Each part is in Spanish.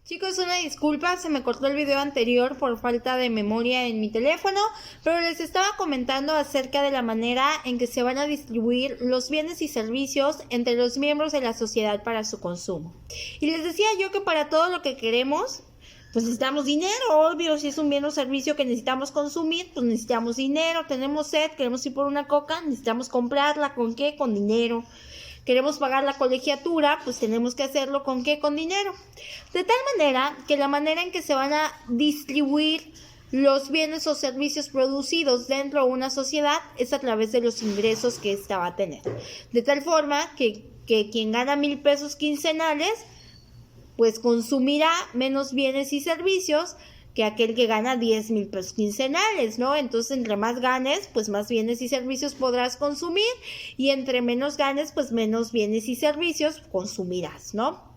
Chicos, una disculpa, se me cortó el video anterior por falta de memoria en mi teléfono, pero les estaba comentando acerca de la manera en que se van a distribuir los bienes y servicios entre los miembros de la sociedad para su consumo. Y les decía yo que para todo lo que queremos, pues necesitamos dinero, obvio. Si es un bien o servicio que necesitamos consumir, pues necesitamos dinero. Tenemos sed, queremos ir por una coca, necesitamos comprarla. ¿Con qué? Con dinero. Queremos pagar la colegiatura, pues tenemos que hacerlo ¿con qué? Con dinero. De tal manera que la manera en que se van a distribuir los bienes o servicios producidos dentro de una sociedad es a través de los ingresos que ésta va a tener. De tal forma que quien gana 1,000 pesos quincenales, pues consumirá menos bienes y servicios que aquel que gana 10,000 pesos quincenales, ¿no? Entonces, entre más ganes, pues más bienes y servicios podrás consumir, y entre menos ganes, pues menos bienes y servicios consumirás, ¿no?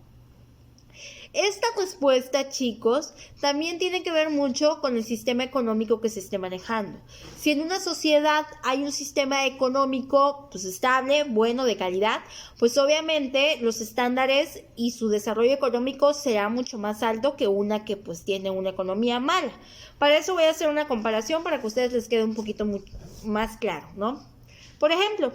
Esta respuesta, chicos, también tiene que ver mucho con el sistema económico que se esté manejando. Si en una sociedad hay un sistema económico pues estable, bueno, de calidad, pues obviamente los estándares y su desarrollo económico será mucho más alto que una que pues tiene una economía mala. Para eso voy a hacer una comparación para que a ustedes les quede un poquito más claro, ¿no? Por ejemplo,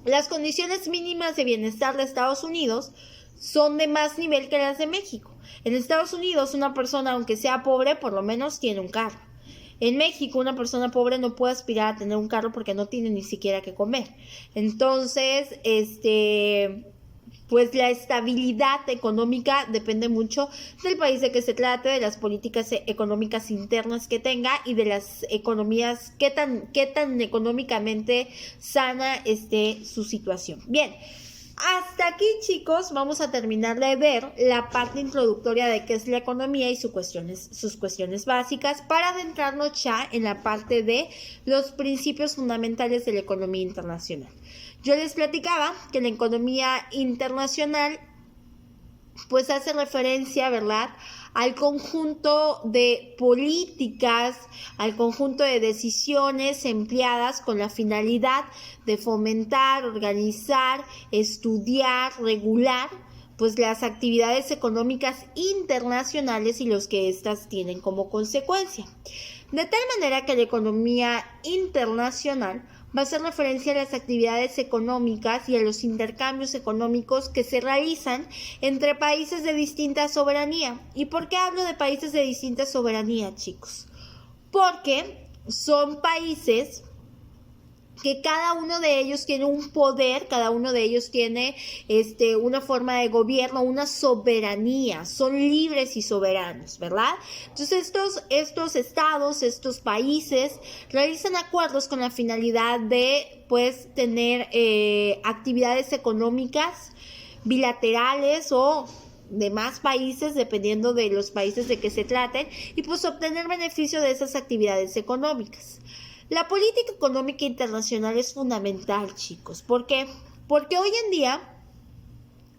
las condiciones mínimas de bienestar de Estados Unidos son de más nivel que las de México. En Estados Unidos, una persona, aunque sea pobre, por lo menos tiene un carro. En México, una persona pobre no puede aspirar a tener un carro porque no tiene ni siquiera que comer. Entonces, pues la estabilidad económica depende mucho del país de que se trate, de las políticas económicas internas que tenga y de las economías, qué tan económicamente sana esté su situación. Bien. Hasta aquí, chicos, vamos a terminar de ver la parte introductoria de qué es la economía y sus cuestiones básicas para adentrarnos ya en la parte de los principios fundamentales de la economía internacional. Yo les platicaba que la economía internacional pues hace referencia, ¿verdad?, al conjunto de políticas, al conjunto de decisiones empleadas con la finalidad de fomentar, organizar, estudiar, regular, pues las actividades económicas internacionales y los que éstas tienen como consecuencia. De tal manera que la economía internacional va a hacer referencia a las actividades económicas y a los intercambios económicos que se realizan entre países de distinta soberanía. ¿Y por qué hablo de países de distinta soberanía, chicos? Porque son países que cada uno de ellos tiene un poder, cada uno de ellos tiene una forma de gobierno, una soberanía, son libres y soberanos, ¿verdad? Entonces estos estados, estos países realizan acuerdos con la finalidad de pues tener actividades económicas bilaterales o demás países, dependiendo de los países de que se traten, y pues obtener beneficio de esas actividades económicas. La política económica internacional es fundamental, chicos. ¿Por qué? Porque hoy en día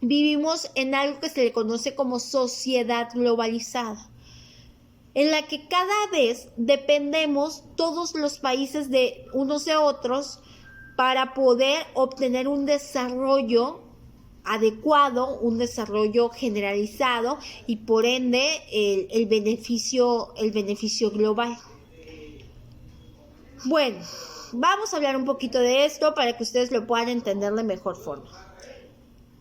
vivimos en algo que se le conoce como sociedad globalizada, en la que cada vez dependemos todos los países de unos de otros para poder obtener un desarrollo adecuado, un desarrollo generalizado y por ende el beneficio global. Bueno, vamos a hablar un poquito de esto para que ustedes lo puedan entender de mejor forma.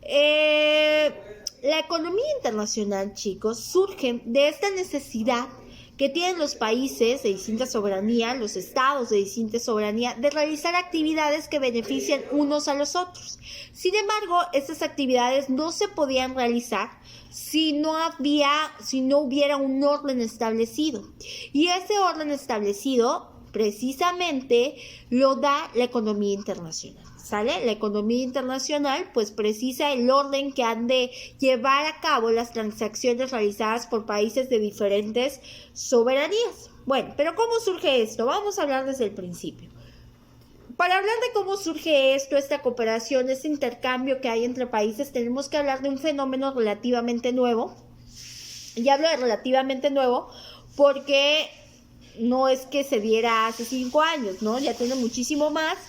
La economía internacional, chicos, surge de esta necesidad que tienen los países de distinta soberanía, los estados de distinta soberanía, de realizar actividades que benefician unos a los otros. Sin embargo, estas actividades no se podían realizar si no hubiera un orden establecido. Y ese orden establecido precisamente lo da la economía internacional, ¿sale? La economía internacional pues precisa el orden que han de llevar a cabo las transacciones realizadas por países de diferentes soberanías. Bueno, pero ¿cómo surge esto? Vamos a hablar desde el principio. Para hablar de cómo surge esto, esta cooperación, este intercambio que hay entre países, tenemos que hablar de un fenómeno relativamente nuevo. Y hablo de relativamente nuevo porque no es que se diera hace 5 años, ¿no? Ya tiene muchísimo más.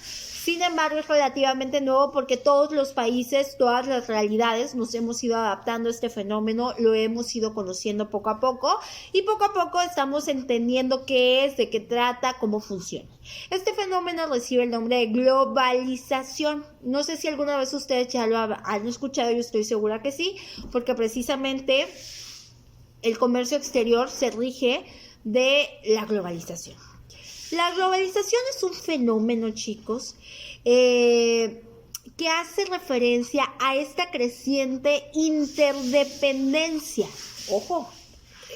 Sin embargo, es relativamente nuevo porque todos los países, todas las realidades nos hemos ido adaptando a este fenómeno, lo hemos ido conociendo poco a poco y poco a poco estamos entendiendo qué es, de qué trata, cómo funciona. Este fenómeno recibe el nombre de globalización. No sé si alguna vez ustedes ya lo han escuchado, yo estoy segura que sí, porque precisamente el comercio exterior se rige de la globalización. La globalización es un fenómeno, chicos, que hace referencia a esta creciente interdependencia. Ojo,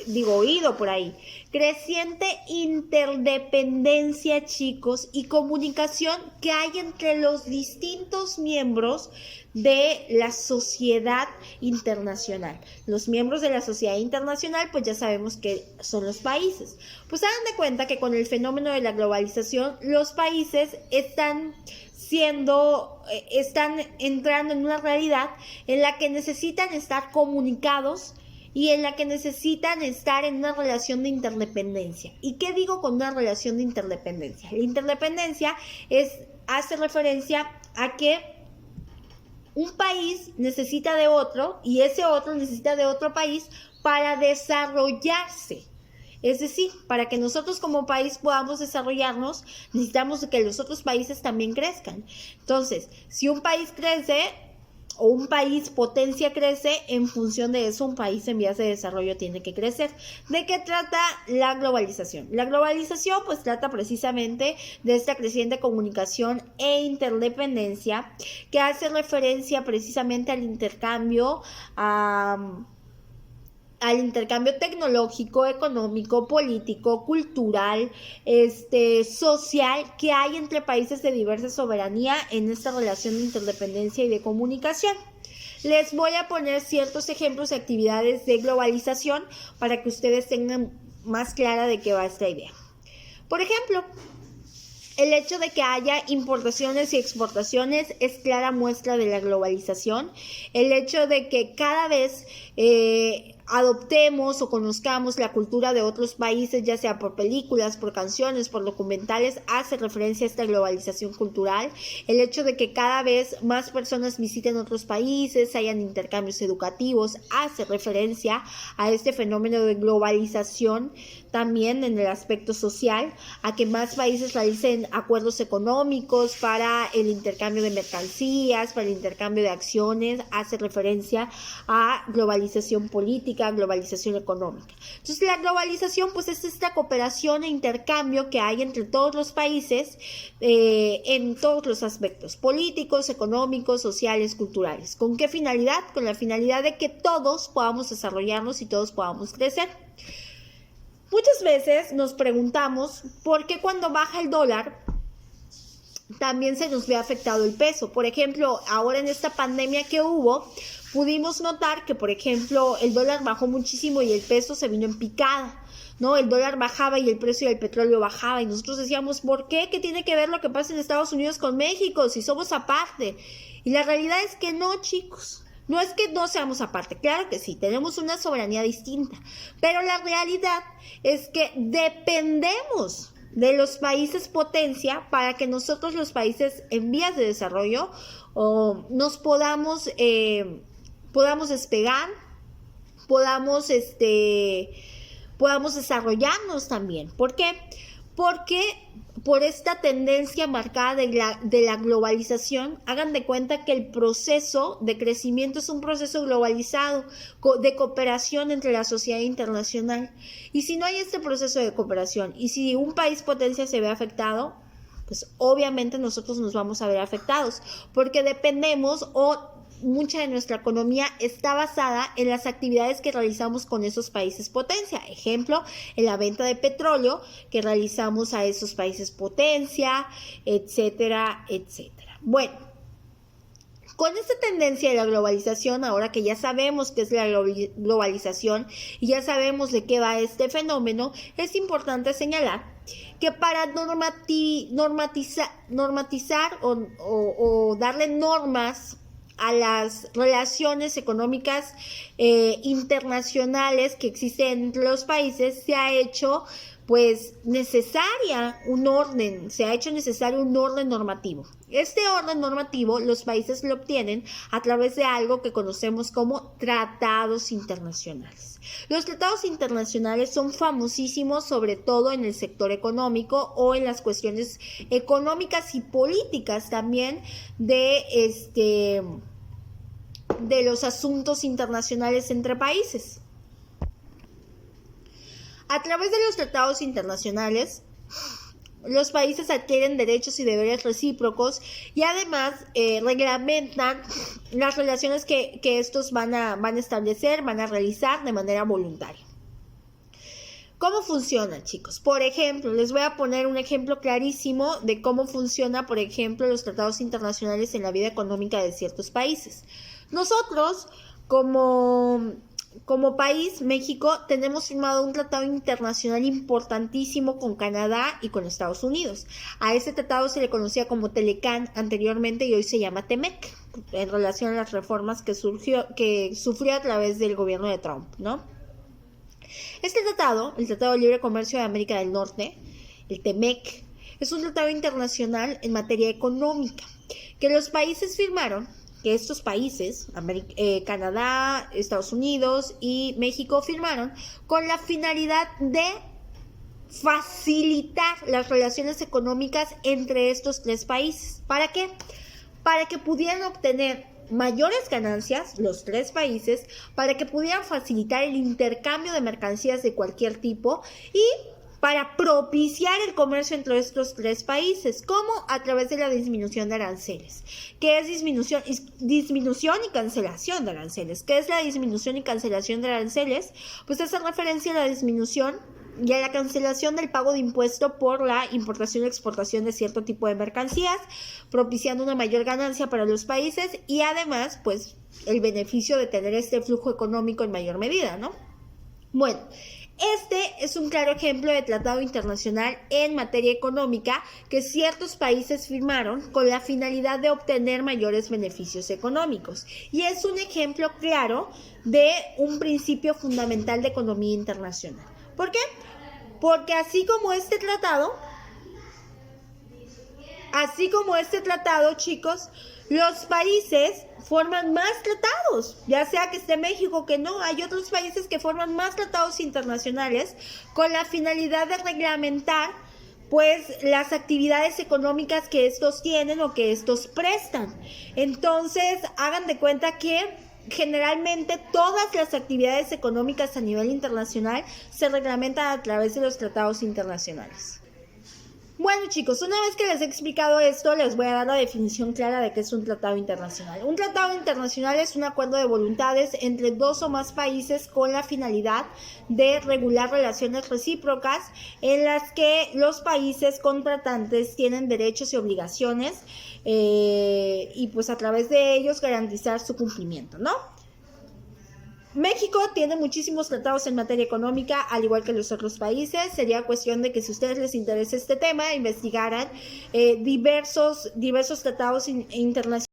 digo oído por ahí. Creciente interdependencia, chicos, y comunicación que hay entre los distintos miembros de la sociedad internacional. Los miembros de la sociedad internacional, pues ya sabemos que son los países. Pues hagan de cuenta que con el fenómeno de la globalización, los países están entrando en una realidad en la que necesitan estar comunicados y en la que necesitan estar en una relación de interdependencia. ¿Y qué digo con una relación de interdependencia? La interdependencia hace referencia a que un país necesita de otro y ese otro necesita de otro país para desarrollarse. Es decir, para que nosotros como país podamos desarrollarnos, necesitamos que los otros países también crezcan. Entonces, si un país crece o un país potencia crece, en función de eso un país en vías de desarrollo tiene que crecer. ¿De qué trata la globalización? La globalización pues trata precisamente de esta creciente comunicación e interdependencia que hace referencia precisamente al intercambio tecnológico, económico, político, cultural, social que hay entre países de diversa soberanía en esta relación de interdependencia y de comunicación. Les voy a poner ciertos ejemplos de actividades de globalización para que ustedes tengan más clara de qué va esta idea. Por ejemplo, el hecho de que haya importaciones y exportaciones es clara muestra de la globalización. El hecho de que cada vez adoptemos o conozcamos la cultura de otros países, ya sea por películas, por canciones, por documentales, hace referencia a esta globalización cultural. El hecho de que cada vez más personas visiten otros países, hayan intercambios educativos, hace referencia a este fenómeno de globalización. También en el aspecto social, a que más países realicen acuerdos económicos para el intercambio de mercancías, para el intercambio de acciones, hace referencia a globalización política, globalización económica. Entonces la globalización pues es esta cooperación e intercambio que hay entre todos los países en todos los aspectos políticos, económicos, sociales, culturales. ¿Con qué finalidad? Con la finalidad de que todos podamos desarrollarnos y todos podamos crecer. Muchas veces nos preguntamos por qué cuando baja el dólar también se nos ve afectado el peso. Por ejemplo, ahora en esta pandemia que hubo, pudimos notar que, por ejemplo, el dólar bajó muchísimo y el peso se vino en picada, ¿no? El dólar bajaba y el precio del petróleo bajaba y nosotros decíamos, ¿por qué? ¿Qué tiene que ver lo que pasa en Estados Unidos con México si somos aparte? Y la realidad es que no, chicos. No es que no seamos aparte, claro que sí, tenemos una soberanía distinta, pero la realidad es que dependemos de los países potencia para que nosotros los países en vías de desarrollo nos podamos despegar, podamos desarrollarnos también. ¿Por qué? Porque por esta tendencia marcada de la globalización, hagan de cuenta que el proceso de crecimiento es un proceso globalizado de cooperación entre la sociedad internacional. Y si no hay este proceso de cooperación y si un país potencia se ve afectado, pues obviamente nosotros nos vamos a ver afectados porque dependemos mucha de nuestra economía está basada en las actividades que realizamos con esos países potencia. Ejemplo, en la venta de petróleo que realizamos a esos países potencia, etcétera, etcétera. Bueno, con esta tendencia de la globalización, ahora que ya sabemos qué es la globalización y ya sabemos de qué va este fenómeno, es importante señalar que para normatizar o darle normas a las relaciones económicas internacionales que existen entre los países, se ha hecho pues necesaria un orden, se ha hecho necesario un orden normativo. Este orden normativo los países lo obtienen a través de algo que conocemos como tratados internacionales. Los tratados internacionales son famosísimos sobre todo en el sector económico o en las cuestiones económicas y políticas también de los asuntos internacionales entre países. A través de los tratados internacionales, los países adquieren derechos y deberes recíprocos y además reglamentan las relaciones que estos van a establecer, van a realizar de manera voluntaria. ¿Cómo funciona, chicos? Por ejemplo, les voy a poner un ejemplo clarísimo de cómo funciona, por ejemplo, los tratados internacionales en la vida económica de ciertos países. Nosotros, como país, México, tenemos firmado un tratado internacional importantísimo con Canadá y con Estados Unidos. A ese tratado se le conocía como Telecán anteriormente y hoy se llama TEMEC, en relación a las reformas que sufrió a través del gobierno de Trump, ¿no? Este tratado, el Tratado de Libre Comercio de América del Norte, el TEMEC, es un tratado internacional en materia económica que los países firmaron, que estos países, Canadá, Estados Unidos y México, firmaron con la finalidad de facilitar las relaciones económicas entre estos tres países. ¿Para qué? Para que pudieran obtener mayores ganancias los tres países, para que pudieran facilitar el intercambio de mercancías de cualquier tipo y para propiciar el comercio entre estos tres países. ¿Cómo? A través de la disminución de aranceles. ¿Qué es disminución y cancelación de aranceles? ¿Qué es la disminución y cancelación de aranceles? Pues hace referencia a la disminución y a la cancelación del pago de impuesto por la importación y exportación de cierto tipo de mercancías, propiciando una mayor ganancia para los países y además, pues, el beneficio de tener este flujo económico en mayor medida, ¿no? Bueno, este es un claro ejemplo de tratado internacional en materia económica que ciertos países firmaron con la finalidad de obtener mayores beneficios económicos. Y es un ejemplo claro de un principio fundamental de economía internacional. ¿Por qué? Porque así como este tratado, chicos, los países forman más tratados, ya sea que esté México que no, hay otros países que forman más tratados internacionales con la finalidad de reglamentar pues las actividades económicas que estos tienen o que estos prestan. Entonces, hagan de cuenta que generalmente todas las actividades económicas a nivel internacional se reglamentan a través de los tratados internacionales. Bueno, chicos, una vez que les he explicado esto, les voy a dar la definición clara de qué es un tratado internacional. Un tratado internacional es un acuerdo de voluntades entre dos o más países con la finalidad de regular relaciones recíprocas en las que los países contratantes tienen derechos y obligaciones y pues a través de ellos garantizar su cumplimiento, ¿no? México tiene muchísimos tratados en materia económica, al igual que los otros países. Sería cuestión de que si a ustedes les interesa este tema, investigaran diversos tratados internacionales